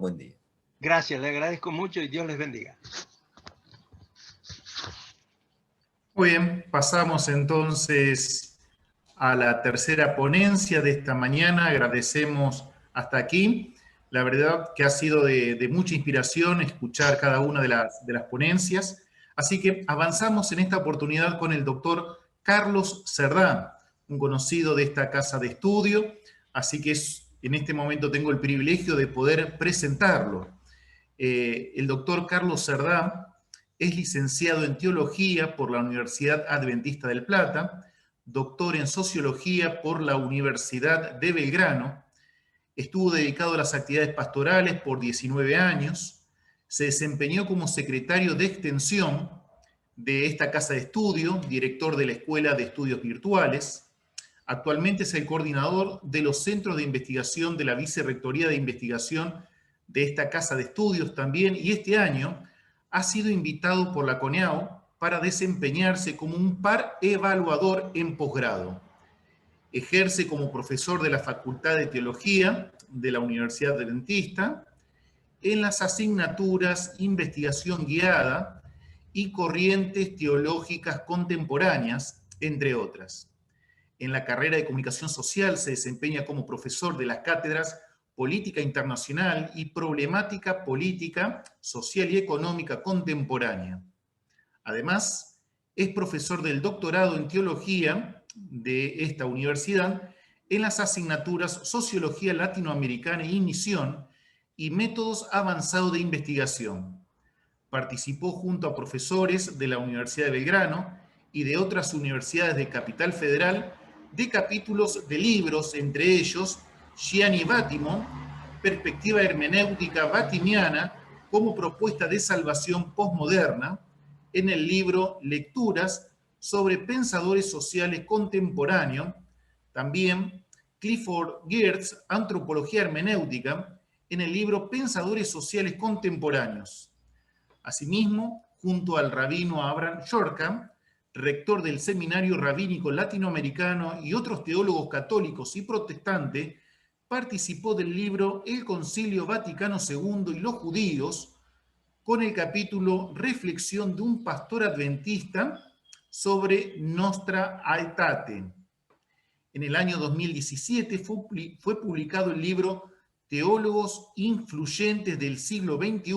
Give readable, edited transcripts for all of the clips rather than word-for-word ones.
Buen día. Gracias, le agradezco mucho y Dios les bendiga. Muy bien, pasamos entonces a la tercera ponencia de esta mañana. Agradecemos hasta aquí. La verdad que ha sido de mucha inspiración escuchar cada una de las ponencias. Así que avanzamos en esta oportunidad con el doctor Carlos Cerdán, un conocido de esta casa de estudio. Así que en este momento tengo el privilegio de poder presentarlo. El doctor Carlos Cerdán es licenciado en Teología por la Universidad Adventista del Plata, doctor en Sociología por la Universidad de Belgrano, estuvo dedicado a las actividades pastorales por 19 años, se desempeñó como secretario de extensión de esta casa de estudio, director de la Escuela de Estudios Virtuales, actualmente es el coordinador de los centros de investigación de la Vicerrectoría de Investigación de esta casa de estudios también, y este año ha sido invitado por la CONEAU para desempeñarse como un par evaluador en posgrado. Ejerce como profesor de la Facultad de Teología de la Universidad Adventista en las asignaturas Investigación Guiada y Corrientes Teológicas Contemporáneas, entre otras. En la carrera de Comunicación Social se desempeña como profesor de las cátedras Política Internacional y Problemática Política, Social y Económica Contemporánea. Además, es profesor del doctorado en Teología de esta universidad en las asignaturas Sociología Latinoamericana y Misión y Métodos Avanzados de Investigación. Participó junto a profesores de la Universidad de Belgrano y de otras universidades de Capital Federal de capítulos de libros, entre ellos Gianni Vattimo, Perspectiva Hermenéutica Vattimiana como propuesta de salvación posmoderna, en el libro Lecturas sobre pensadores sociales contemporáneos, también Clifford Geertz, Antropología Hermenéutica, en el libro Pensadores Sociales Contemporáneos. Asimismo, junto al rabino Abraham Shorka, rector del Seminario Rabínico Latinoamericano y otros teólogos católicos y protestantes, participó del libro El Concilio Vaticano II y los judíos, con el capítulo Reflexión de un pastor adventista sobre Nostra Aetate. En el año 2017 fue publicado el libro Teólogos Influyentes del siglo XXI,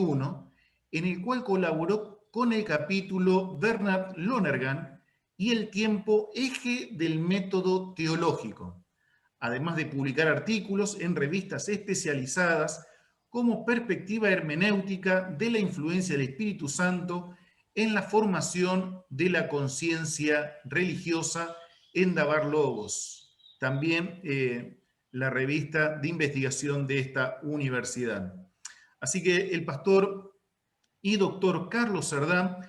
en el cual colaboró con el capítulo Bernard Lonergan y el tiempo eje del método teológico, además de publicar artículos en revistas especializadas como Perspectiva Hermenéutica de la influencia del Espíritu Santo en la formación de la conciencia religiosa en Dabar Logos, también la revista de investigación de esta universidad. Así que el pastor y doctor Carlos Cerdán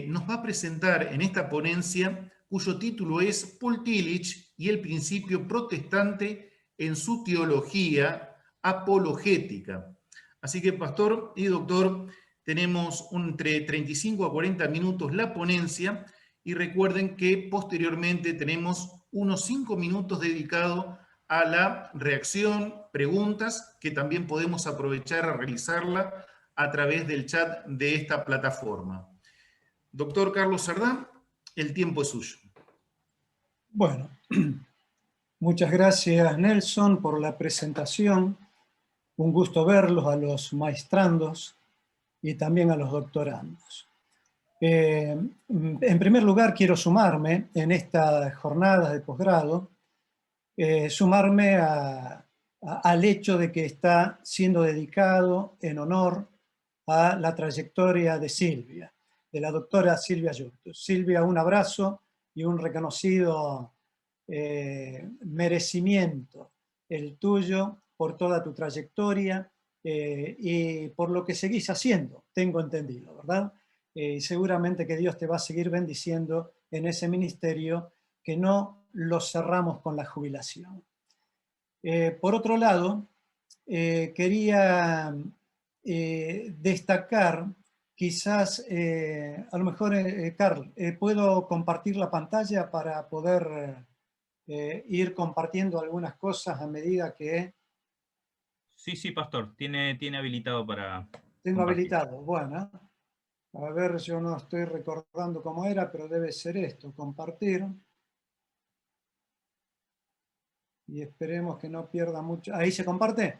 nos va a presentar en esta ponencia, cuyo título es Paul Tillich y el principio protestante en su teología apologética. Así que, pastor y doctor, tenemos entre 35 a 40 minutos la ponencia y recuerden que posteriormente tenemos unos 5 minutos dedicados a la reacción, preguntas, que también podemos aprovechar a realizarla a través del chat de esta plataforma. Doctor Carlos Cerdán, el tiempo es suyo. Bueno, muchas gracias Nelson por la presentación. Un gusto verlos a los maestrandos y también a los doctorandos. En primer lugar, quiero sumarme en estas jornadas de posgrado, sumarme al hecho de que está siendo dedicado en honor a la trayectoria de Silvia, de la doctora Silvia Justus. Silvia, un abrazo y un reconocido merecimiento el tuyo por toda tu trayectoria y por lo que seguís haciendo, tengo entendido, ¿verdad? Seguramente que Dios te va a seguir bendiciendo en ese ministerio, que no lo cerramos con la jubilación. Por otro lado, quería destacar, quizás, a lo mejor, Carl, ¿puedo compartir la pantalla para poder ir compartiendo algunas cosas a medida que Sí, sí, pastor, tiene habilitado para Tengo compartir. habilitado. Bueno, a ver, yo no estoy recordando cómo era, pero debe ser esto, compartir. Y esperemos que no pierda mucho. ¿Ahí se comparte?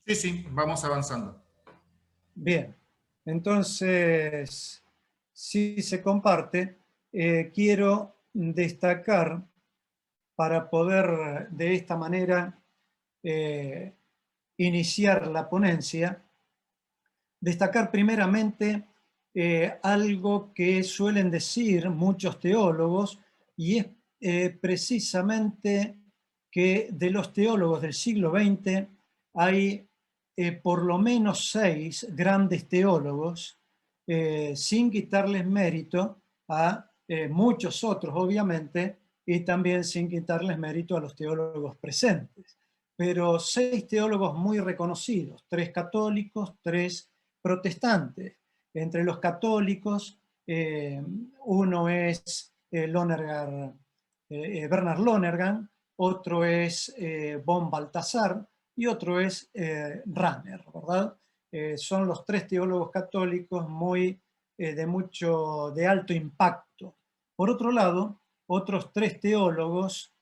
Sí, sí, vamos avanzando. Bien. Entonces, si se comparte, quiero destacar para poder de esta manera eh, iniciar la ponencia, destacar primeramente algo que suelen decir muchos teólogos, y es precisamente que de los teólogos del siglo XX hay por lo menos 6 grandes teólogos, sin quitarles mérito a muchos otros, obviamente, y también sin quitarles mérito a los teólogos presentes. Pero 6 teólogos muy reconocidos, 3 católicos, 3 protestantes. Entre los católicos, uno es Bernard Lonergan, otro es von Balthasar y otro es Rahner, ¿verdad? Son los 3 teólogos católicos de alto impacto. Por otro lado, otros 3 teólogos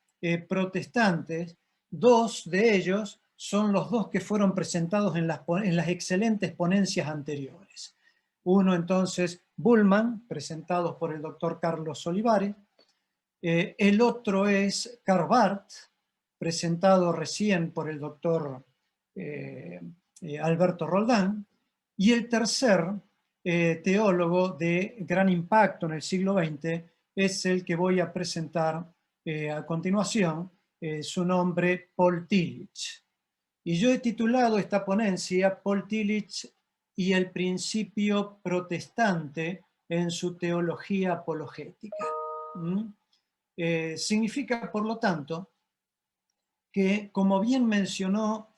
protestantes, 2 de ellos son los 2 que fueron presentados en las excelentes ponencias anteriores. Uno entonces, Bullmann, presentado por el doctor Carlos Olivares. El otro es Karl Barth, presentado recién por el doctor Alberto Roldán. Y el tercer teólogo de gran impacto en el siglo XX es el que voy a presentar a continuación, su nombre, Paul Tillich. Y yo he titulado esta ponencia Paul Tillich y el principio protestante en su teología apologética. Significa, por lo tanto, que, como bien mencionó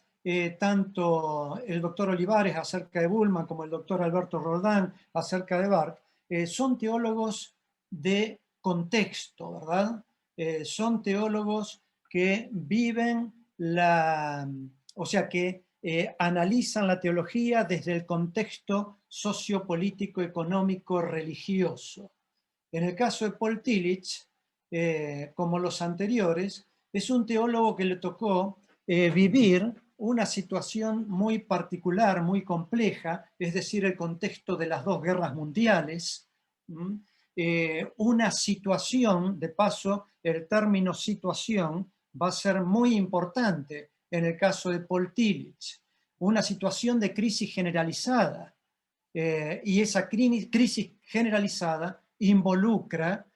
tanto el doctor Olivares acerca de Bullmann como el doctor Alberto Roldán acerca de Barth, son teólogos de contexto, ¿verdad? Son teólogos que viven o sea, que analizan la teología desde el contexto sociopolítico, económico, religioso. En el caso de Paul Tillich, como los anteriores, es un teólogo que le tocó vivir una situación muy particular, muy compleja, es decir, el contexto de las 2 guerras mundiales, una situación, de paso, el término situación va a ser muy importante en el caso de Paul Tillich, una situación de crisis generalizada, y esa crisis generalizada involucra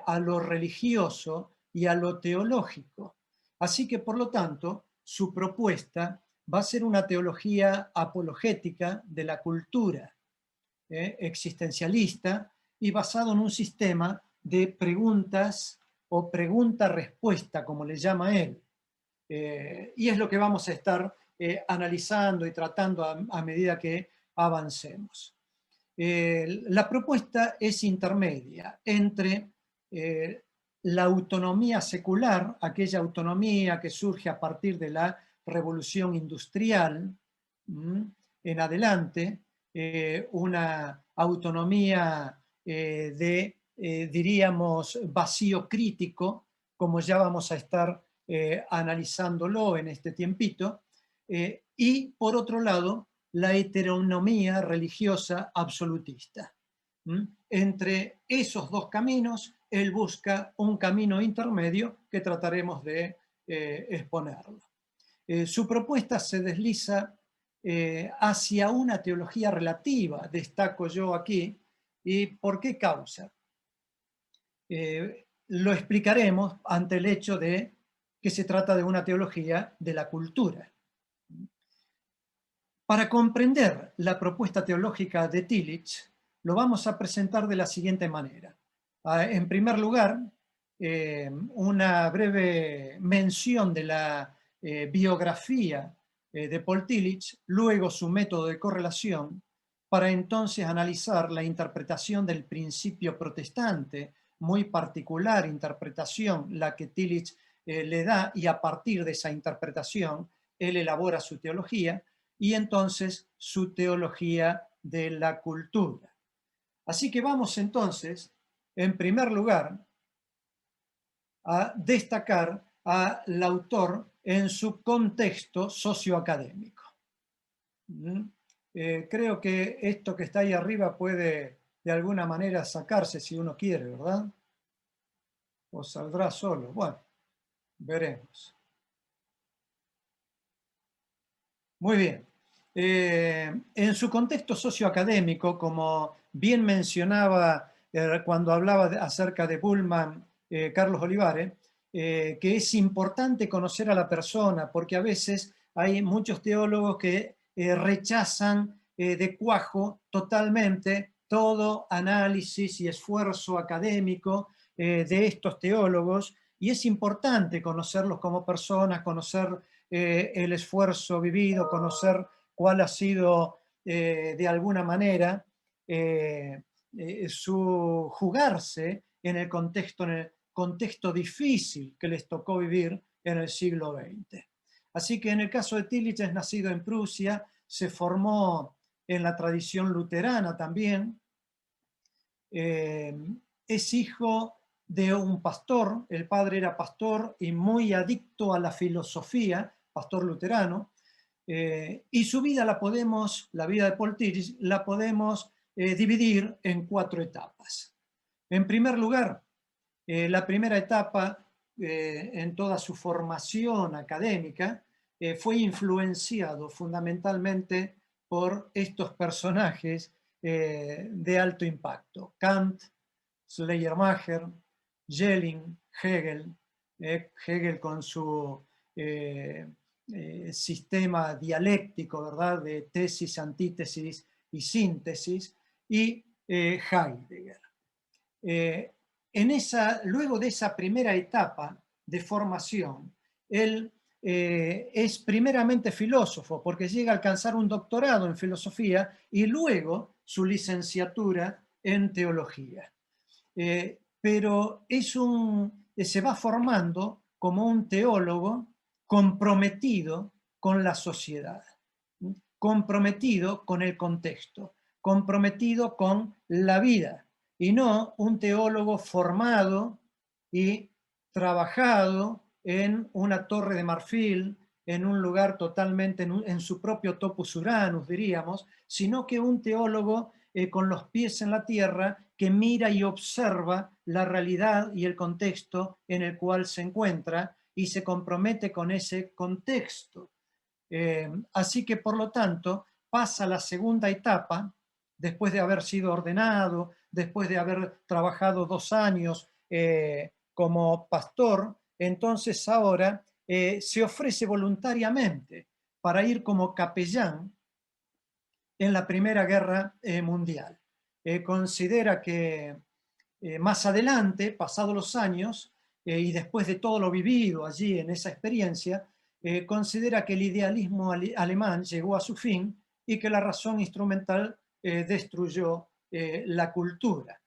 a lo religioso y a lo teológico. Así que, por lo tanto, su propuesta va a ser una teología apologética de la cultura, existencialista, y basado en un sistema de preguntas o pregunta-respuesta, como le llama él. Y es lo que vamos a estar analizando y tratando a medida que avancemos. La propuesta es intermedia entre la autonomía secular, aquella autonomía que surge a partir de la revolución industrial en adelante, una autonomía diríamos, vacío crítico, como ya vamos a estar analizándolo en este tiempito, y por otro lado, la heteronomía religiosa absolutista. Entre esos 2 caminos, él busca un camino intermedio que trataremos de exponerlo. Su propuesta se desliza hacia una teología relativa, destaco yo aquí. ¿Y por qué causa? Lo explicaremos ante el hecho de que se trata de una teología de la cultura. Para comprender la propuesta teológica de Tillich, lo vamos a presentar de la siguiente manera. En primer lugar, una breve mención de la biografía de Paul Tillich, luego su método de correlación, para entonces analizar la interpretación del principio protestante, muy particular interpretación la que Tillich le da, y a partir de esa interpretación él elabora su teología y entonces su teología de la cultura. Así que vamos entonces, en primer lugar, a destacar al autor en su contexto socioacadémico. Creo que esto que está ahí arriba puede de alguna manera sacarse si uno quiere, ¿verdad? O saldrá solo. Bueno, veremos. Muy bien. En su contexto socioacadémico, como bien mencionaba cuando hablaba acerca de Bullmann, Carlos Olivares, que es importante conocer a la persona, porque a veces hay muchos teólogos que rechazan de cuajo totalmente todo análisis y esfuerzo académico de estos teólogos, y es importante conocerlos como personas, conocer el esfuerzo vivido, conocer cuál ha sido de alguna manera su jugarse en el contexto difícil que les tocó vivir en el siglo XX. Así que en el caso de Tillich es nacido en Prusia, se formó en la tradición luterana también, es hijo de un pastor, el padre era pastor y muy adicto a la filosofía, pastor luterano, y su vida la vida de Paul Tillich, la podemos dividir en 4 etapas. En primer lugar, la primera etapa en toda su formación académica fue influenciado fundamentalmente por estos personajes de alto impacto: Kant, Schleiermacher, Schelling, Hegel, Hegel con su sistema dialéctico, ¿verdad?, de tesis, antítesis y síntesis, y Heidegger. Luego de esa primera etapa de formación, él es primeramente filósofo, porque llega a alcanzar un doctorado en filosofía y luego su licenciatura en teología. Pero se va formando como un teólogo comprometido con la sociedad, comprometido con el contexto, comprometido con la vida, y no un teólogo formado y trabajado en una torre de marfil, en un lugar totalmente en su propio topus uranus, diríamos, sino que un teólogo con los pies en la tierra, que mira y observa la realidad y el contexto en el cual se encuentra y se compromete con ese contexto. Así que, por lo tanto, pasa la segunda etapa, después de haber sido ordenado, después de haber trabajado 2 años como pastor, entonces ahora se ofrece voluntariamente para ir como capellán en la Primera Guerra Mundial. Considera que más adelante, pasados los años, y después de todo lo vivido allí en esa experiencia, considera que el idealismo alemán llegó a su fin y que la razón instrumental destruyó la cultura.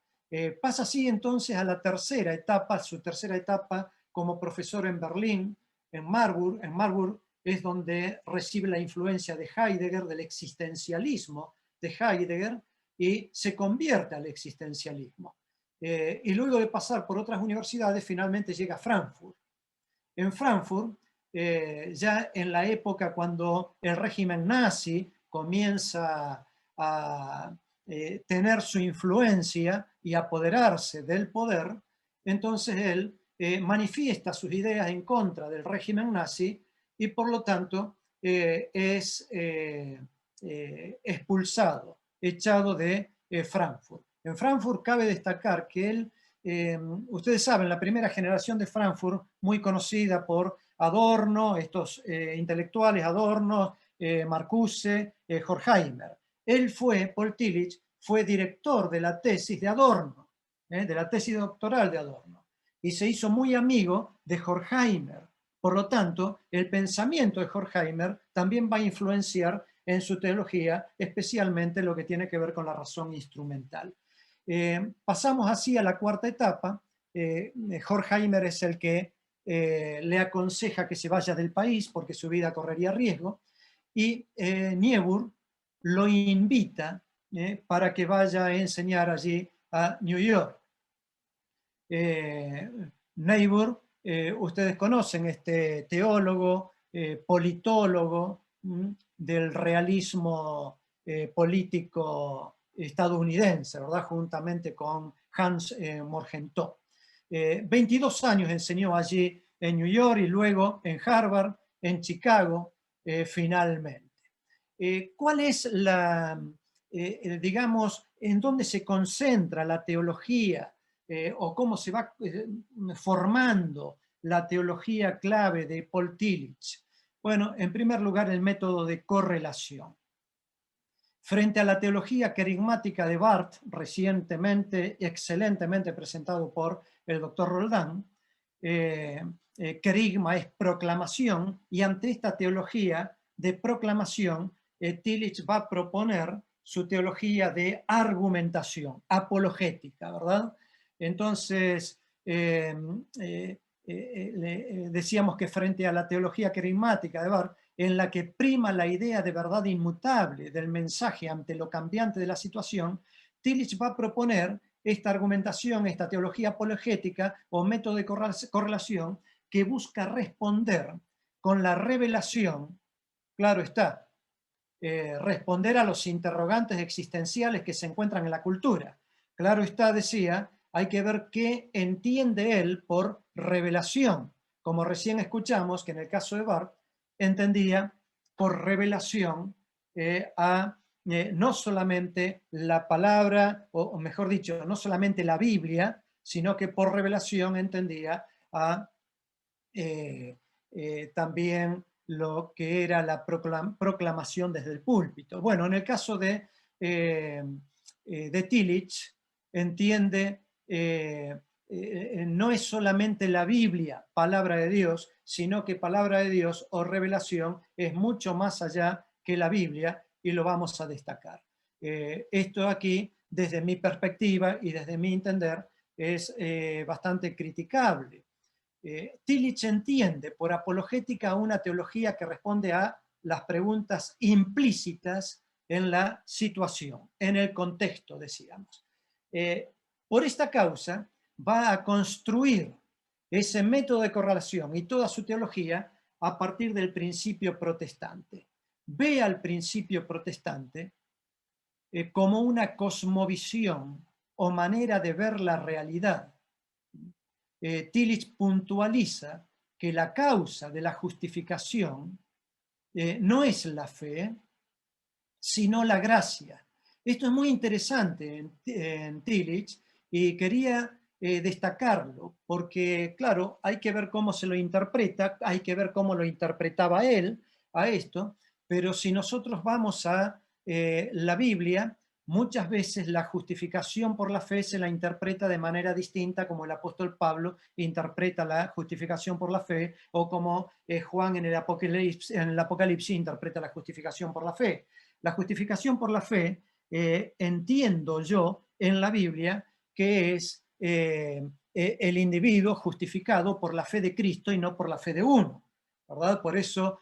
Pasa así entonces a la tercera etapa, su tercera etapa como profesor en Berlín, en Marburg. En Marburg es donde recibe la influencia de Heidegger, del existencialismo de Heidegger, y se convierte al existencialismo. Y luego de pasar por otras universidades, finalmente llega a Frankfurt. En Frankfurt, ya en la época cuando el régimen nazi comienza a tener su influencia y apoderarse del poder, entonces él manifiesta sus ideas en contra del régimen nazi y por lo tanto es expulsado, echado de Frankfurt. En Frankfurt cabe destacar que él, ustedes saben, la primera generación de Frankfurt, muy conocida por Adorno, estos intelectuales, Adorno, Marcuse, Horkheimer. Paul Tillich, fue director de la tesis de Adorno, de la tesis doctoral de Adorno, y se hizo muy amigo de Horkheimer. Por lo tanto, el pensamiento de Horkheimer también va a influenciar en su teología, especialmente lo que tiene que ver con la razón instrumental. Pasamos así a la cuarta etapa. Horkheimer es el que le aconseja que se vaya del país porque su vida correría riesgo, y Niebuhr lo invita para que vaya a enseñar allí a New York. Niebuhr, ustedes conocen, este teólogo, politólogo del realismo político estadounidense, ¿verdad? Juntamente con Hans Morgenthau. 22 años enseñó allí en New York y luego en Harvard, en Chicago, finalmente. ¿Cuál es la, digamos, en dónde se concentra la teología o cómo se va formando la teología clave de Paul Tillich? Bueno, en primer lugar, el método de correlación. Frente a la teología querigmática de Barth, recientemente, excelentemente presentado por el doctor Roldán, querigma es proclamación, y ante esta teología de proclamación, Tillich va a proponer su teología de argumentación, apologética, ¿verdad? Entonces, decíamos que frente a la teología querigmática de Barth, en la que prima la idea de verdad inmutable del mensaje ante lo cambiante de la situación, Tillich va a proponer esta argumentación, esta teología apologética o método de correlación que busca responder con la revelación, claro está, responder a los interrogantes existenciales que se encuentran en la cultura. Claro está, decía, hay que ver qué entiende él por revelación, como recién escuchamos que en el caso de Barth entendía por revelación no solamente la palabra, o mejor dicho, no solamente la Biblia, sino que por revelación entendía a también lo que era la proclamación desde el púlpito. Bueno, en el caso de Tillich, entiende, no es solamente la Biblia, palabra de Dios, sino que palabra de Dios o revelación es mucho más allá que la Biblia, y lo vamos a destacar. Esto aquí, desde mi perspectiva y desde mi entender, es bastante criticable. Tillich entiende por apologética una teología que responde a las preguntas implícitas en la situación, en el contexto, decíamos. Por esta causa va a construir ese método de correlación y toda su teología a partir del principio protestante. Ve al principio protestante como una cosmovisión o manera de ver la realidad. Tillich puntualiza que la causa de la justificación no es la fe, sino la gracia. Esto es muy interesante en Tillich y quería destacarlo porque, claro, hay que ver cómo se lo interpreta, hay que ver cómo lo interpretaba él a esto, pero si nosotros vamos a la Biblia, muchas veces la justificación por la fe se la interpreta de manera distinta, como el apóstol Pablo interpreta la justificación por la fe, o como Juan en el Apocalipsis interpreta la justificación por la fe. La justificación por la fe, entiendo yo en la Biblia, que es el individuo justificado por la fe de Cristo y no por la fe de uno, ¿verdad? Por eso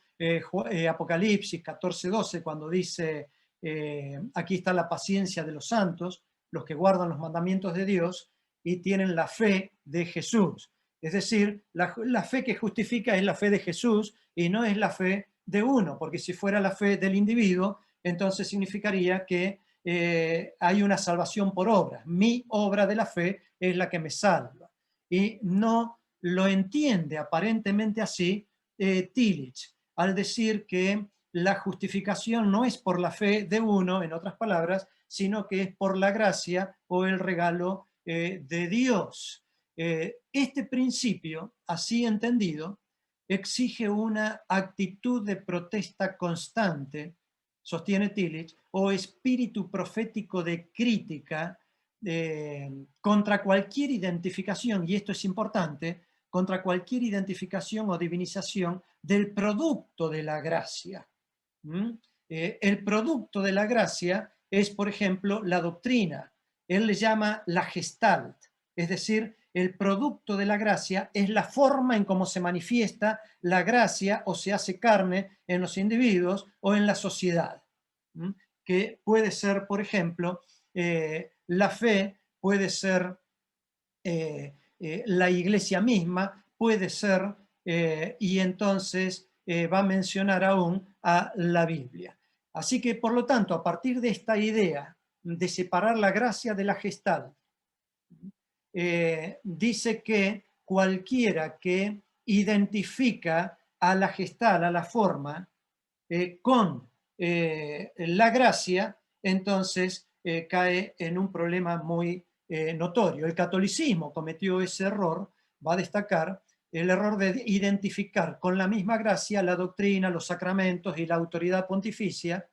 Apocalipsis 14:12, cuando dice aquí está la paciencia de los santos, los que guardan los mandamientos de Dios y tienen la fe de Jesús. Es decir, la fe que justifica es la fe de Jesús y no es la fe de uno, porque si fuera la fe del individuo, entonces significaría que hay una salvación por obra. Mi obra de la fe es la que me salva. Y no lo entiende aparentemente así Tillich, al decir que la justificación no es por la fe de uno, en otras palabras, sino que es por la gracia o el regalo de Dios. Este principio, así entendido, exige una actitud de protesta constante, sostiene Tillich, o espíritu profético de crítica contra cualquier identificación, y esto es importante, contra cualquier identificación o divinización del producto de la gracia. El producto de la gracia es, por ejemplo, la doctrina. Él le llama la gestalt, es decir, el producto de la gracia es la forma en cómo se manifiesta la gracia o se hace carne en los individuos o en la sociedad. ¿Mm? Que puede ser, por ejemplo, la fe, puede ser la iglesia misma, puede ser, y entonces va a mencionar aún a la Biblia. Así que, por lo tanto, a partir de esta idea de separar la gracia de la gestal, dice que cualquiera que identifica a la gestal, a la forma, con la gracia, entonces cae en un problema muy notorio. El catolicismo cometió ese error, va a destacar el error de identificar con la misma gracia la doctrina, los sacramentos y la autoridad pontificia,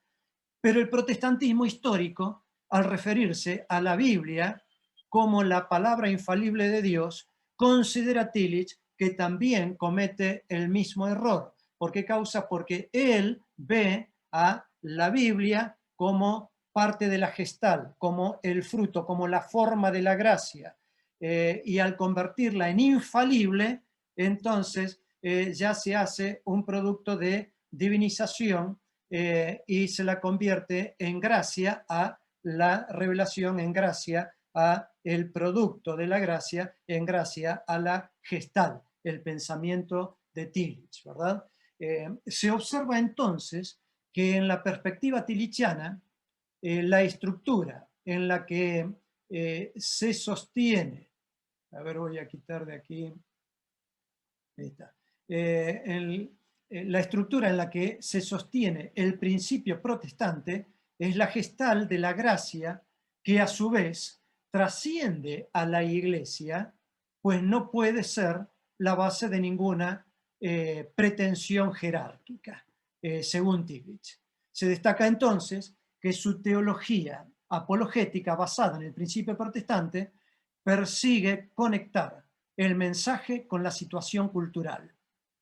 pero el protestantismo histórico, al referirse a la Biblia como la palabra infalible de Dios, considera a Tillich que también comete el mismo error. ¿Por qué causa? Porque él ve a la Biblia como parte de la gestal, como el fruto, como la forma de la gracia. Y al convertirla en infalible, entonces ya se hace un producto de divinización y se la convierte en gracia a la revelación, en gracia a el producto de la gracia, en gracia a la gestal, el pensamiento de Tillich, ¿verdad? Se observa entonces que en la perspectiva tillichiana, la estructura en la que se sostiene, a ver, voy a quitar de aquí, ahí está, la estructura en la que se sostiene el principio protestante es la gestal de la gracia que a su vez trasciende a la Iglesia, pues no puede ser la base de ninguna pretensión jerárquica, según Tillich. Se destaca entonces que su teología apologética basada en el principio protestante persigue conectar el mensaje con la situación cultural,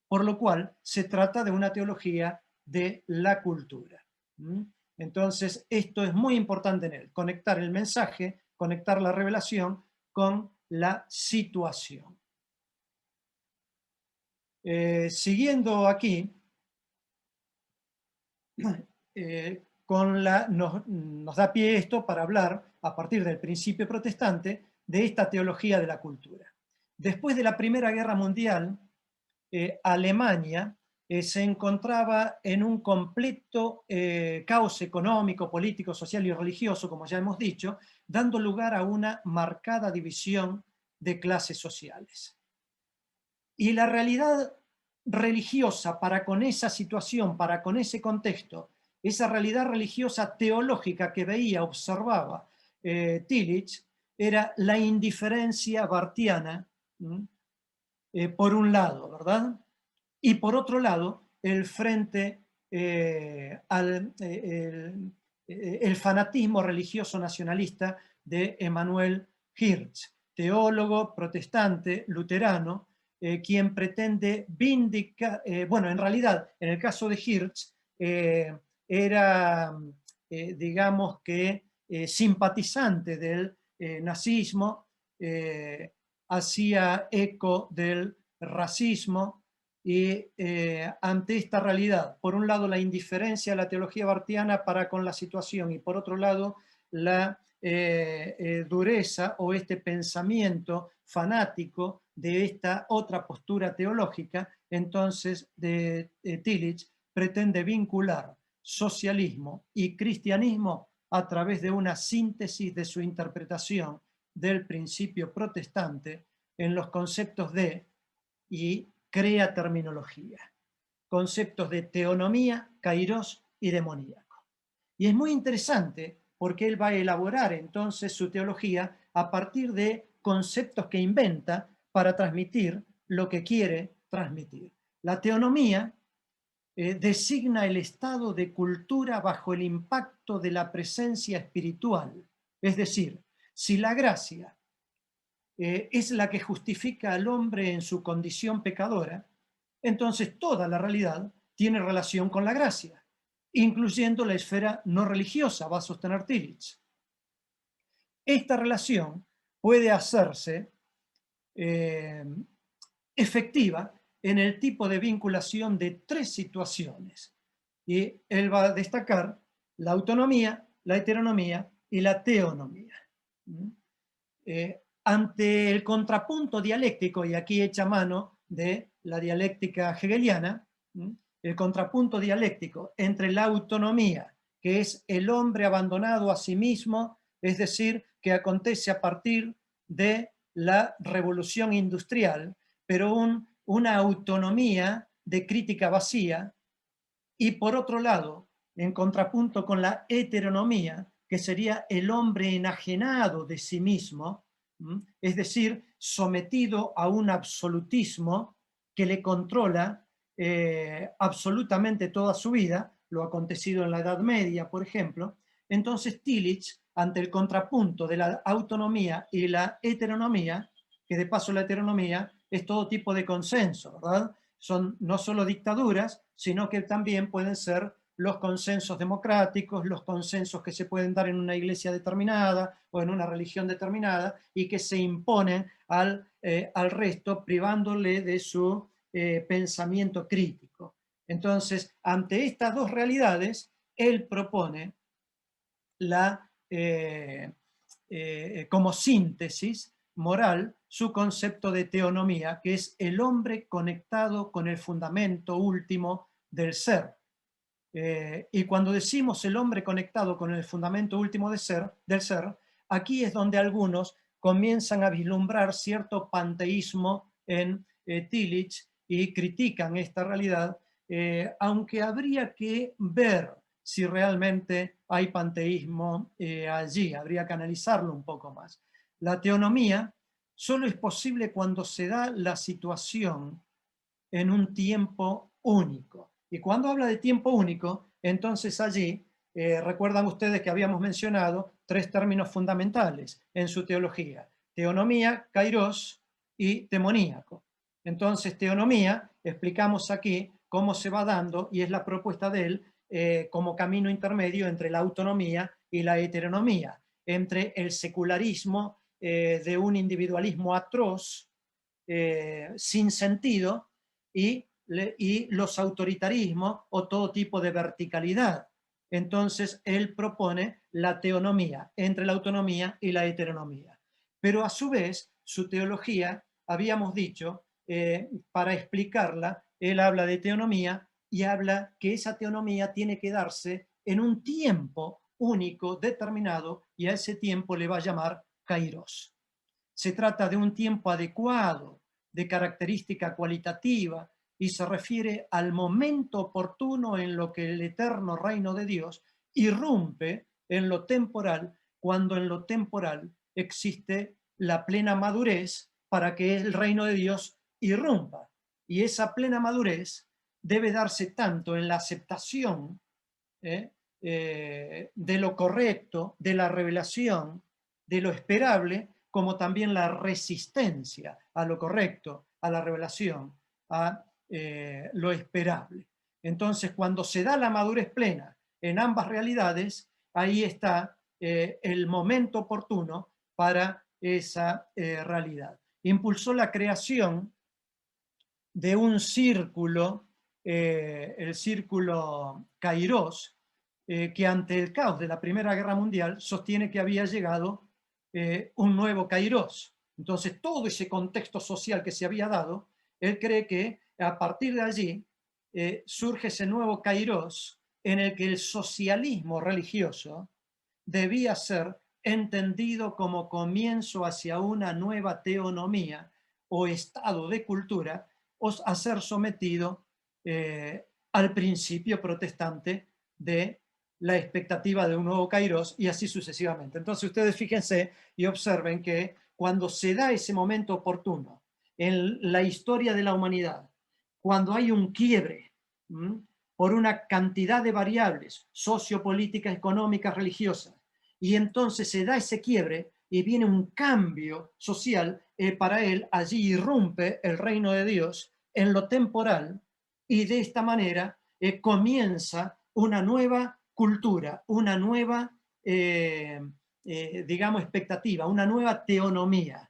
por lo cual se trata de una teología de la cultura. Entonces, esto es muy importante en él, conectar el mensaje, conectar la revelación con la situación. Siguiendo aquí, nos da pie esto para hablar, a partir del principio protestante, de esta teología de la cultura. Después de la Primera Guerra Mundial, Alemania se encontraba en un completo caos económico, político, social y religioso, como ya hemos dicho, dando lugar a una marcada división de clases sociales. Y la realidad religiosa para con esa situación, para con ese contexto, esa realidad religiosa teológica que veía, observaba Tillich, era la indiferencia barthiana, por un lado, ¿verdad? Y por otro lado, el frente al el fanatismo religioso nacionalista de Emanuel Hirsch, teólogo protestante luterano, quien pretende vindicar, bueno, en realidad, en el caso de Hirsch, era, digamos que, simpatizante del nazismo, hacía eco del racismo y ante esta realidad, por un lado la indiferencia a la teología barthiana para con la situación y por otro lado la dureza o este pensamiento fanático de esta otra postura teológica, entonces Tillich pretende vincular socialismo y cristianismo a través de una síntesis de su interpretación del principio protestante en los conceptos de, y crea terminología, conceptos de teonomía, kairos y demoníaco. Y es muy interesante porque él va a elaborar entonces su teología a partir de conceptos que inventa para transmitir lo que quiere transmitir. La teonomía designa el estado de cultura bajo el impacto de la presencia espiritual, es decir, si la gracia es la que justifica al hombre en su condición pecadora, entonces toda la realidad tiene relación con la gracia, incluyendo la esfera no religiosa, va a sostener Tillich. Esta relación puede hacerse efectiva en el tipo de vinculación de 3 situaciones. Y él va a destacar la autonomía, la heteronomía y la teonomía. Ante el contrapunto dialéctico, y aquí echa mano de la dialéctica hegeliana, el contrapunto dialéctico entre la autonomía, que es el hombre abandonado a sí mismo, es decir, que acontece a partir de la revolución industrial, pero una autonomía de crítica vacía, y por otro lado, en contrapunto con la heteronomía, que sería el hombre enajenado de sí mismo, es decir, sometido a un absolutismo que le controla absolutamente toda su vida, lo acontecido en la Edad Media, por ejemplo. Entonces Tillich, ante el contrapunto de la autonomía y la heteronomía, que de paso la heteronomía es todo tipo de consenso, ¿verdad? Son no solo dictaduras, sino que también pueden ser los consensos democráticos, los consensos que se pueden dar en una iglesia determinada o en una religión determinada y que se imponen al resto privándole de su pensamiento crítico. Entonces, ante estas dos realidades, él propone como síntesis moral su concepto de teonomía, que es el hombre conectado con el fundamento último del ser. Y cuando decimos el hombre conectado con el fundamento último del ser, aquí es donde algunos comienzan a vislumbrar cierto panteísmo en Tillich y critican esta realidad, aunque habría que ver si realmente hay panteísmo allí, habría que analizarlo un poco más. La teonomía solo es posible cuando se da la situación en un tiempo único. Y cuando habla de tiempo único, entonces allí, recuerdan ustedes que habíamos mencionado 3 términos fundamentales en su teología: teonomía, kairos y temoníaco. Entonces, teonomía, explicamos aquí cómo se va dando, y es la propuesta de él como camino intermedio entre la autonomía y la heteronomía, entre el secularismo de un individualismo atroz, sin sentido, y los autoritarismos o todo tipo de verticalidad. Entonces, él propone la teonomía entre la autonomía y la heteronomía. Pero a su vez, su teología, habíamos dicho, para explicarla, él habla de teonomía y habla que esa teonomía tiene que darse en un tiempo único, determinado, y a ese tiempo le va a llamar kairos. Se trata de un tiempo adecuado, de característica cualitativa, y se refiere al momento oportuno en lo que el eterno reino de Dios irrumpe en lo temporal, cuando en lo temporal existe la plena madurez para que el reino de Dios irrumpa. Y esa plena madurez debe darse tanto en la aceptación de lo correcto, de la revelación, de lo esperable, como también la resistencia a lo correcto, a la revelación, a lo esperable. Entonces, cuando se da la madurez plena en ambas realidades, ahí está el momento oportuno para esa realidad. Impulsó la creación de un círculo, el círculo Kairos, que ante el caos de la Primera Guerra Mundial sostiene que había llegado un nuevo Kairos. Entonces, todo ese contexto social que se había dado, él cree que a partir de allí surge ese nuevo Kairos en el que el socialismo religioso debía ser entendido como comienzo hacia una nueva teonomía o estado de cultura, o a ser sometido al principio protestante de la expectativa de un nuevo Kairos, y así sucesivamente. Entonces ustedes fíjense y observen que cuando se da ese momento oportuno en la historia de la humanidad, cuando hay un quiebre por una cantidad de variables sociopolíticas, económicas, religiosas, y entonces se da ese quiebre y viene un cambio social, para él allí irrumpe el reino de Dios en lo temporal, y de esta manera comienza una nueva cultura, una nueva, digamos, expectativa, una nueva teonomía.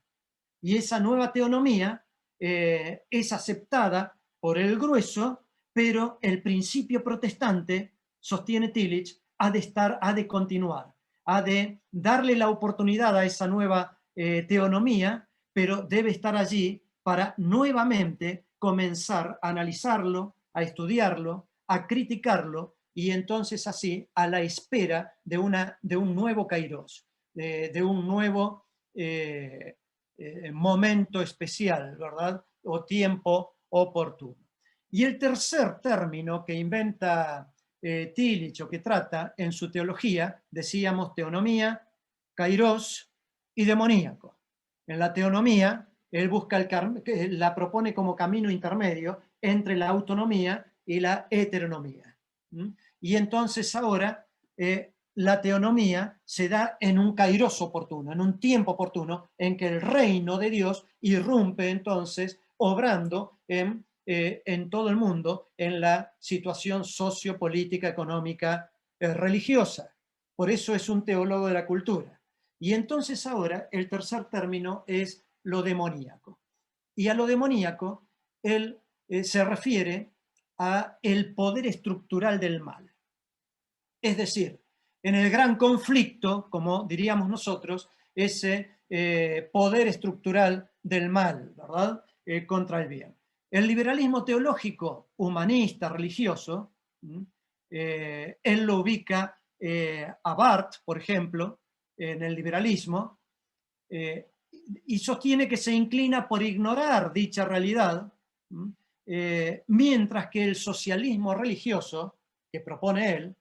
Y esa nueva teonomía es aceptada por el grueso, pero el principio protestante, sostiene Tillich, ha de continuar, ha de darle la oportunidad a esa nueva teonomía, pero debe estar allí para nuevamente comenzar a analizarlo, a estudiarlo, a criticarlo, y entonces así a la espera de un nuevo kairos, de un nuevo momento especial, ¿verdad? O tiempo oportuno. Y el tercer término que inventa Tillich, o que trata en su teología, decíamos teonomía, kairos y demoníaco. En la teonomía, él la propone como camino intermedio entre la autonomía y la heteronomía. Y entonces ahora la teonomía se da en un kairos oportuno, en un tiempo oportuno, en que el reino de Dios irrumpe entonces, obrando en todo el mundo, en la situación sociopolítica, económica, religiosa. Por eso es un teólogo de la cultura. Y entonces ahora el tercer término es lo demoníaco. Y a lo demoníaco él se refiere a el poder estructural del mal. Es decir, en el gran conflicto, como diríamos nosotros, ese poder estructural del mal, ¿verdad? Contra el bien. El liberalismo teológico, humanista, religioso, él lo ubica a Barth, por ejemplo, en el liberalismo, y sostiene que se inclina por ignorar dicha realidad, mientras que el socialismo religioso, que propone él,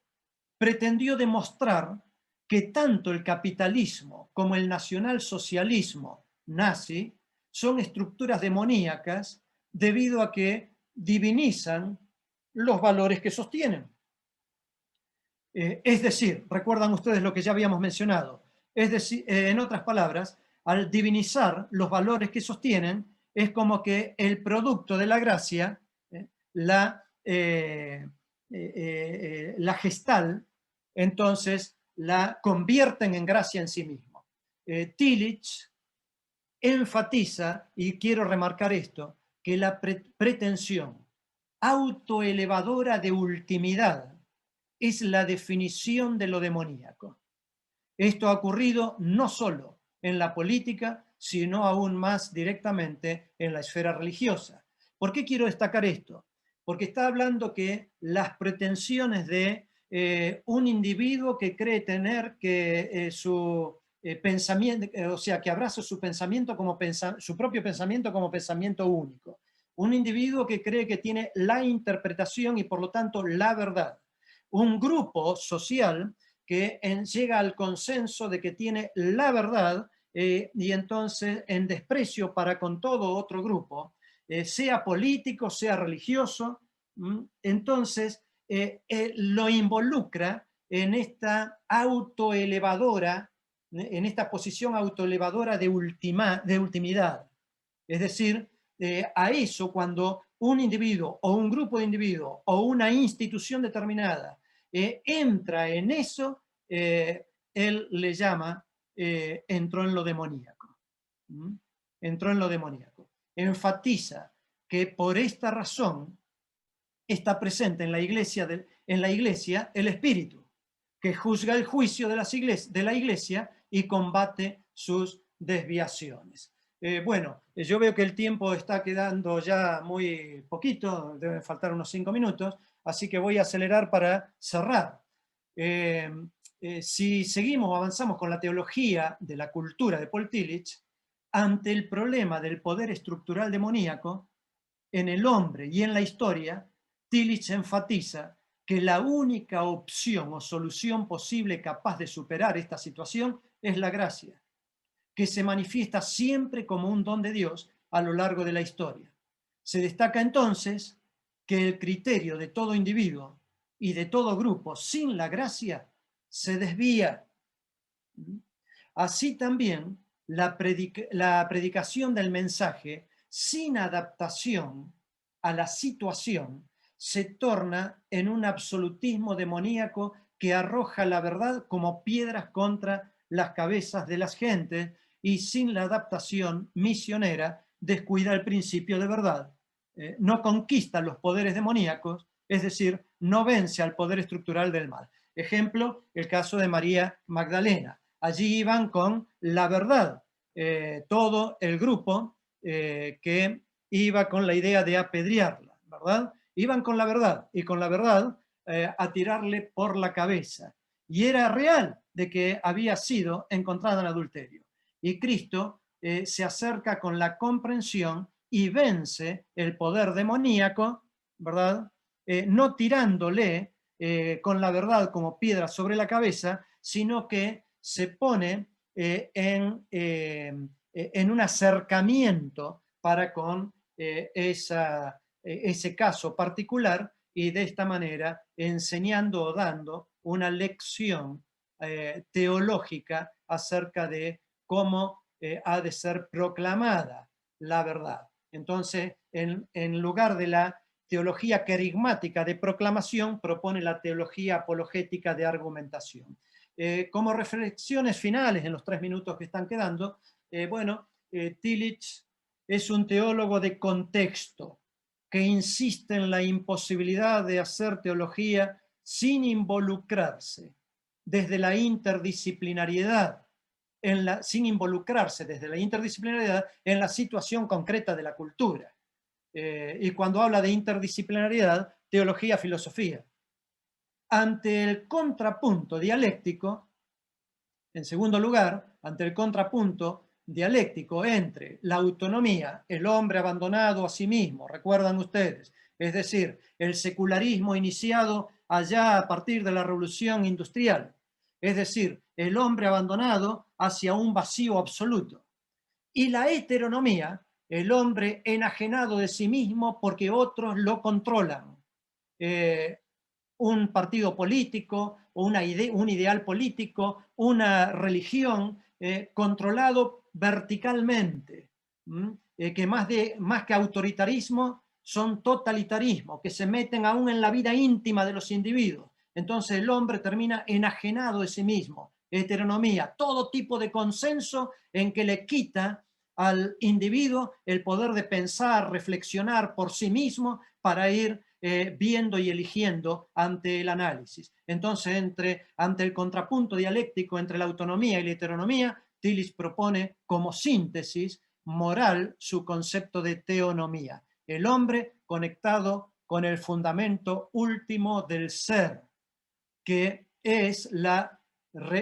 pretendió demostrar que tanto el capitalismo como el nacionalsocialismo nazi son estructuras demoníacas debido a que divinizan los valores que sostienen. Es decir, recuerdan ustedes lo que ya habíamos mencionado, es decir, en otras palabras, al divinizar los valores que sostienen, es como que el producto de la gracia, la gestal, entonces la convierten en gracia en sí mismo. Tillich enfatiza, y quiero remarcar esto, que la pretensión autoelevadora de ultimidad es la definición de lo demoníaco. Esto ha ocurrido no solo en la política, sino aún más directamente en la esfera religiosa. ¿Por qué quiero destacar esto? Porque está hablando que las pretensiones de un individuo que cree tener que su pensamiento, o sea, que abraza su pensamiento como su propio pensamiento como pensamiento único. Un individuo que cree que tiene la interpretación y por lo tanto la verdad. Un grupo social que llega al consenso de que tiene la verdad y entonces en desprecio para con todo otro grupo, sea político, sea religioso, entonces lo involucra en esta autoelevadora, en esta posición autoelevadora de ultimidad. Es decir, a eso cuando un individuo o un grupo de individuos o una institución determinada entra en eso, él le llama entró en lo demoníaco. Entró en lo demoníaco. Enfatiza que por esta razón está presente en la iglesia el espíritu, que juzga el juicio de la iglesia y combate sus desviaciones. Bueno, yo veo que el tiempo está quedando ya muy poquito, deben faltar unos 5 minutos, así que voy a acelerar para cerrar. Si seguimos, avanzamos con la teología de la cultura de Paul Tillich, ante el problema del poder estructural demoníaco, en el hombre y en la historia, Tillich enfatiza que la única opción o solución posible capaz de superar esta situación es la gracia, que se manifiesta siempre como un don de Dios a lo largo de la historia. Se destaca entonces que el criterio de todo individuo y de todo grupo sin la gracia se desvía. Así también la predicación del mensaje sin adaptación a la situación se torna en un absolutismo demoníaco que arroja la verdad como piedras contra las cabezas de las gentes, y sin la adaptación misionera descuida el principio de verdad. No conquista los poderes demoníacos, es decir, no vence al poder estructural del mal. Ejemplo, el caso de María Magdalena. Allí iban con la verdad, todo el grupo que iba con la idea de apedrearla, ¿verdad? Iban con la verdad, y con la verdad a tirarle por la cabeza. Y era real de que había sido encontrada en adulterio. Y Cristo se acerca con la comprensión y vence el poder demoníaco, ¿verdad? No tirándole con la verdad como piedra sobre la cabeza, sino que se pone en un acercamiento para con ese caso particular, y de esta manera enseñando o dando una lección teológica acerca de cómo ha de ser proclamada la verdad. Entonces, en lugar de la teología querigmática de proclamación, propone la teología apologética de argumentación. Como reflexiones finales en los 3 minutos que están quedando, Tillich es un teólogo de contexto que insiste en la imposibilidad de hacer teología sin involucrarse desde la interdisciplinariedad, sin involucrarse desde la interdisciplinariedad en la situación concreta de la cultura. Y cuando habla de interdisciplinariedad, teología, filosofía. Ante el contrapunto dialéctico, en segundo lugar, ante el contrapunto dialéctico entre la autonomía, el hombre abandonado a sí mismo, recuerdan ustedes, es decir, el secularismo iniciado allá a partir de la Revolución Industrial, es decir, el hombre abandonado hacia un vacío absoluto, y la heteronomía, el hombre enajenado de sí mismo porque otros lo controlan. Un partido político, o un ideal político, una religión controlado verticalmente, que más que autoritarismo son totalitarismo, que se meten aún en la vida íntima de los individuos. Entonces el hombre termina enajenado de sí mismo. Heteronomía, todo tipo de consenso en que le quita al individuo el poder de pensar, reflexionar por sí mismo para ir viendo y eligiendo ante el análisis. Entonces, ante el contrapunto dialéctico entre la autonomía y la heteronomía, Tillich propone como síntesis moral su concepto de teonomía. El hombre conectado con el fundamento último del ser, que es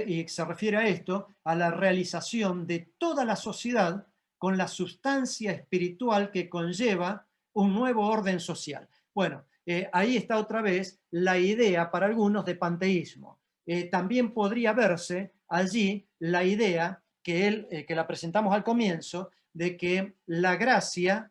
y se refiere a esto, a la realización de toda la sociedad con la sustancia espiritual que conlleva un nuevo orden social. Bueno, ahí está otra vez la idea para algunos de panteísmo. También podría verse allí la idea que la presentamos al comienzo, de que la gracia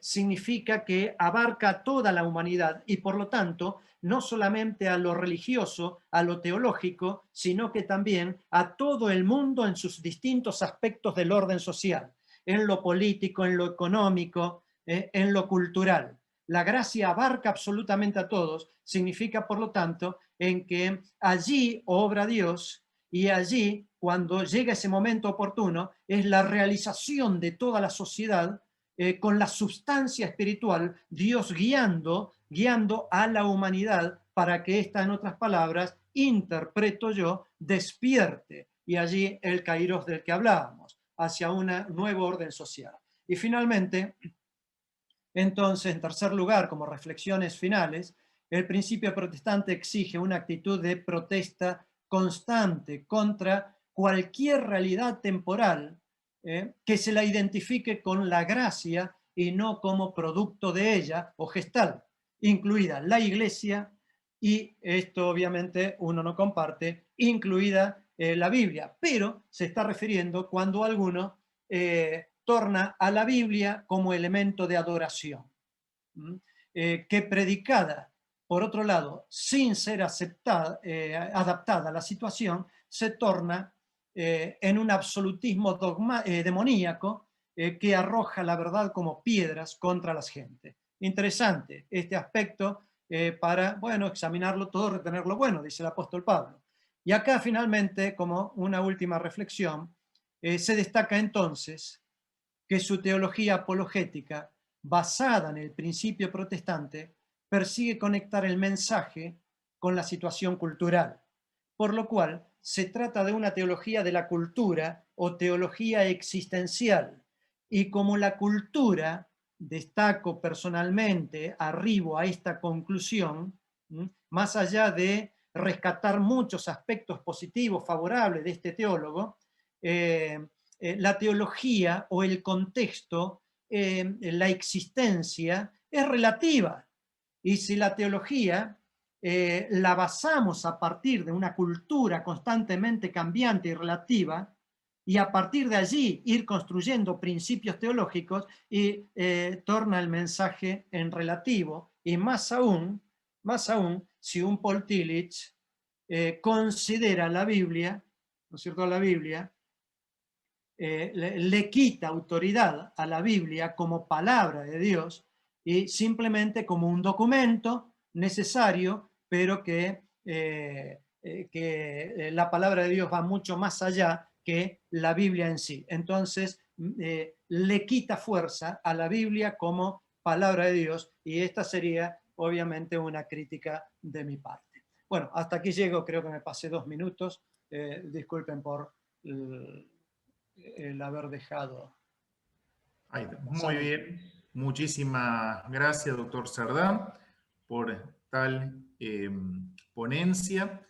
significa que abarca a toda la humanidad y por lo tanto no solamente a lo religioso, a lo teológico, sino que también a todo el mundo en sus distintos aspectos del orden social, en lo político, en lo económico, en lo cultural. La gracia abarca absolutamente a todos, significa por lo tanto en que allí obra Dios y allí, cuando llega ese momento oportuno, es la realización de toda la sociedad con la sustancia espiritual, Dios guiando a la humanidad para que ésta, en otras palabras, interpreto yo, despierte, y allí el kairos del que hablábamos, hacia un nuevo orden social. Y finalmente, entonces, en tercer lugar, como reflexiones finales, el principio protestante exige una actitud de protesta constante contra cualquier realidad temporal que se la identifique con la gracia y no como producto de ella o gestal, incluida la Iglesia, y esto obviamente uno no comparte, incluida la Biblia, pero se está refiriendo cuando alguno torna a la Biblia como elemento de adoración, que predicada, por otro lado, sin ser adaptada a la situación, se torna en un absolutismo demoníaco que arroja la verdad como piedras contra las gentes. Interesante este aspecto para, examinarlo todo, retenerlo bueno, dice el apóstol Pablo. Y acá finalmente, como una última reflexión, se destaca entonces que su teología apologética, basada en el principio protestante, persigue conectar el mensaje con la situación cultural, por lo cual se trata de una teología de la cultura o teología existencial, y como la cultura, destaco personalmente, arribo a esta conclusión, más allá de rescatar muchos aspectos positivos, favorables de este teólogo, la teología o el contexto, la existencia, es relativa. Y si la teología la basamos a partir de una cultura constantemente cambiante y relativa, y a partir de allí ir construyendo principios teológicos, y torna el mensaje en relativo, y más aún si un Paul Tillich considera la Biblia, ¿no es cierto?, la Biblia, le quita autoridad a la Biblia como palabra de Dios y simplemente como un documento necesario, pero que la palabra de Dios va mucho más allá que la Biblia en sí. Entonces, le quita fuerza a la Biblia como palabra de Dios, y esta sería obviamente una crítica de mi parte. Bueno, hasta aquí llego, creo que me pasé 2 minutos. Disculpen por el haber dejado. Muy bien, muchísimas gracias, doctor Cerdá, por tal ponencia.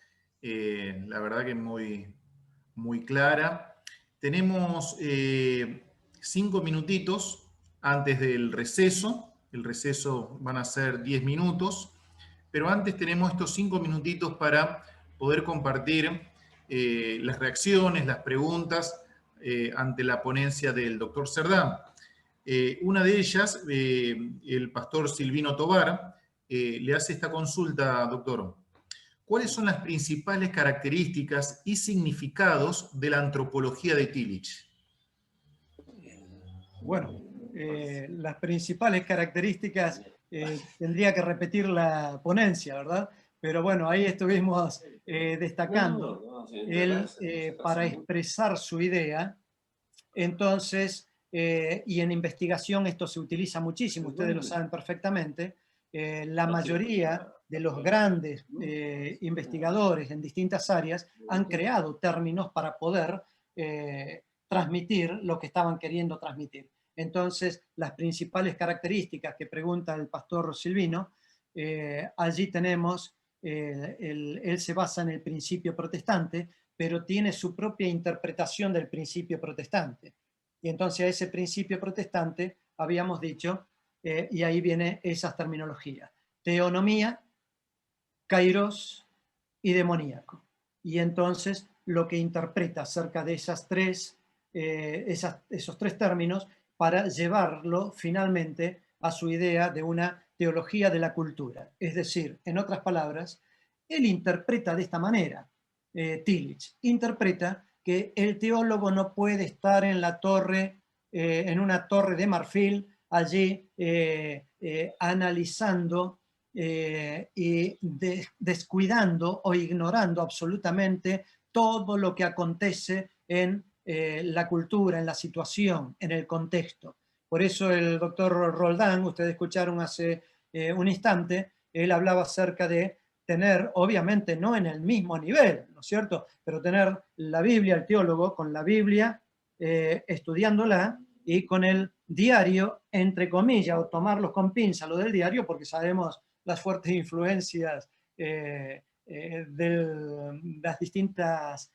La verdad que muy clara. Tenemos 5 minutitos antes del receso. El receso van a ser 10 minutos, pero antes tenemos estos 5 minutitos para poder compartir las reacciones, las preguntas ante la ponencia del doctor Cerdá. Una de ellas, el pastor Silvino Tobar, le hace esta consulta, doctor. ¿Cuáles son las principales características y significados de la antropología de Tillich? Bueno, las principales características, tendría que repetir la ponencia, ¿verdad? Pero bueno, ahí estuvimos destacando. Él, para expresar su idea, entonces, y en investigación esto se utiliza muchísimo, ustedes lo saben perfectamente, la mayoría de los grandes investigadores en distintas áreas han creado términos para poder transmitir lo que estaban queriendo transmitir. Entonces, las principales características que pregunta el pastor Silvino, allí tenemos, él se basa en el principio protestante, pero tiene su propia interpretación del principio protestante. Y entonces a ese principio protestante habíamos dicho, y ahí viene esas terminologías: teonomía, kairos y demoníaco. Y entonces lo que interpreta acerca de esos 3 términos para llevarlo finalmente a su idea de una teología de la cultura. Es decir, en otras palabras, él interpreta de esta manera, Tillich interpreta que el teólogo no puede estar en la torre, en una torre de marfil, allí analizando y descuidando o ignorando absolutamente todo lo que acontece en la cultura, en la situación, en el contexto. Por eso el doctor Roldán, ustedes escucharon hace un instante, él hablaba acerca de tener, obviamente no en el mismo nivel, ¿no es cierto?, pero tener la Biblia, el teólogo, con la Biblia, estudiándola, y con el diario, entre comillas, o tomarlos con pinza lo del diario, porque sabemos las fuertes influencias de las distintas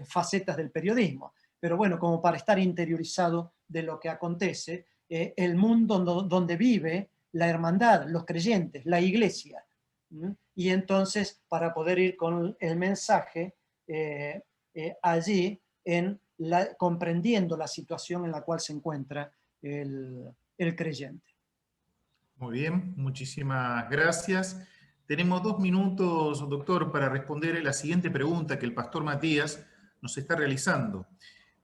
facetas del periodismo. Pero bueno, como para estar interiorizado de lo que acontece, el mundo donde vive la hermandad, los creyentes, la iglesia. Y entonces, para poder ir con el mensaje allí, comprendiendo la situación en la cual se encuentra el creyente. Muy bien, muchísimas gracias. Tenemos 2 minutos, doctor, para responder la siguiente pregunta que el pastor Matías nos está realizando.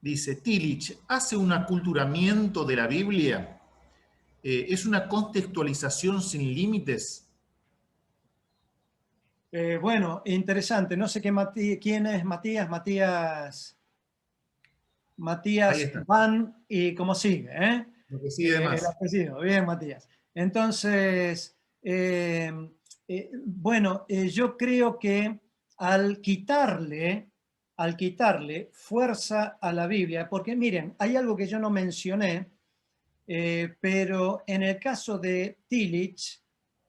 Dice, Tillich, ¿hace un aculturamiento de la Biblia? ¿Es una contextualización sin límites? Bueno, interesante. No sé quién es Matías. Matías. Matías Ahí está. Van y cómo sigue, ¿eh? Lo que sigue de El más. apellido. Bien, Matías. Entonces, bueno, yo creo que al quitarle fuerza a la Biblia, porque miren, hay algo que yo no mencioné, pero en el caso de Tillich,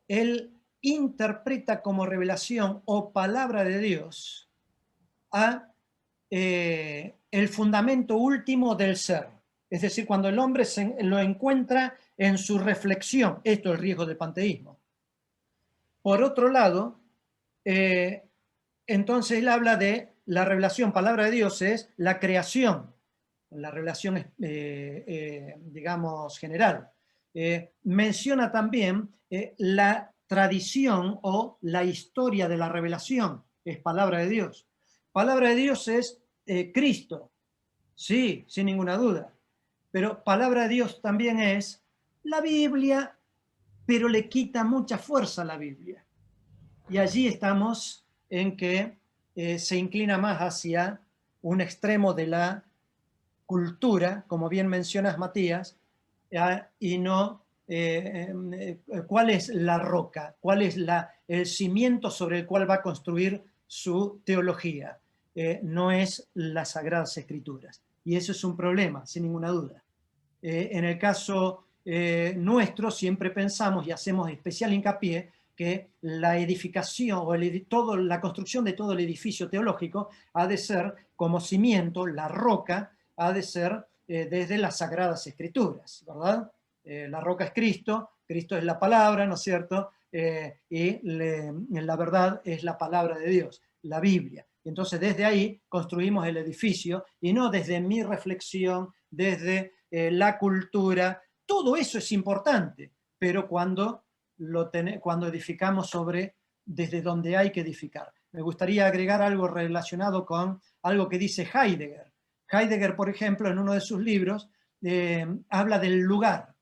él interpreta como revelación o palabra de Dios a el fundamento último del ser. Es decir, cuando el hombre lo encuentra en su reflexión. Esto es el riesgo del panteísmo. Por otro lado, entonces él habla de la revelación, palabra de Dios es la creación, la revelación, digamos, general. Menciona también la tradición o la historia de la revelación, es palabra de Dios. Palabra de Dios es Cristo, sí, sin ninguna duda. Pero palabra de Dios también es la Biblia, pero le quita mucha fuerza a la Biblia. Y allí estamos en que se inclina más hacia un extremo de la cultura, como bien mencionas, Matías, y no cuál es la roca, cuál es el cimiento sobre el cual va a construir su teología. No es las Sagradas Escrituras. Y eso es un problema, sin ninguna duda. En el caso nuestro, siempre pensamos y hacemos especial hincapié que la edificación o la construcción de todo el edificio teológico ha de ser como cimiento, la roca ha de ser desde las Sagradas Escrituras, ¿verdad? La roca es Cristo, Cristo es la palabra, ¿no es cierto? Y la verdad es la palabra de Dios, la Biblia. Entonces desde ahí construimos el edificio y no desde mi reflexión, desde la cultura. Todo eso es importante, pero cuando edificamos desde donde hay que edificar. Me gustaría agregar algo relacionado con algo que dice Heidegger. Heidegger, por ejemplo, en uno de sus libros, habla del lugar,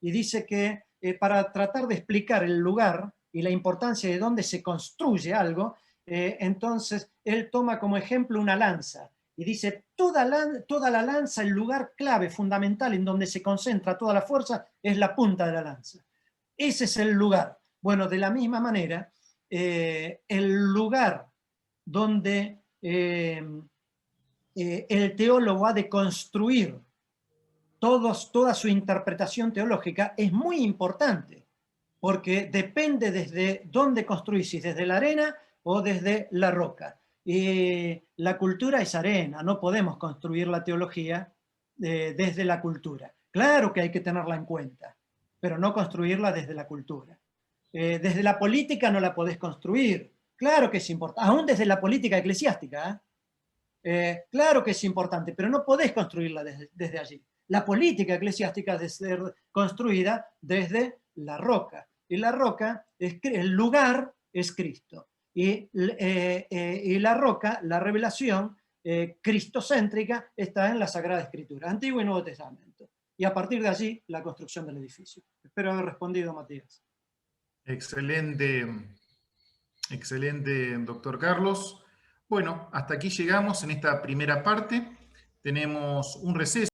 y dice que para tratar de explicar el lugar y la importancia de dónde se construye algo, entonces él toma como ejemplo una lanza y dice, toda la lanza, el lugar clave, fundamental, en donde se concentra toda la fuerza, es la punta de la lanza. Ese es el lugar. Bueno, de la misma manera, el lugar donde el teólogo ha de construir toda su interpretación teológica es muy importante, porque depende desde dónde construís, si desde la arena o desde la roca. Y la cultura es arena, no podemos construir la teología desde la cultura. Claro que hay que tenerla en cuenta, pero no construirla desde la cultura. Desde la política no la podés construir. Claro que es importante, aún desde la política eclesiástica. Claro que es importante, pero no podés construirla desde allí. La política eclesiástica debe ser construida desde la roca. Y la roca, el lugar es Cristo. Y la roca, la revelación cristocéntrica, está en la Sagrada Escritura, Antiguo y Nuevo Testamento. Y a partir de allí, la construcción del edificio. Espero haber respondido, Matías. Excelente, excelente, doctor Carlos. Bueno, hasta aquí llegamos en esta primera parte. Tenemos un receso.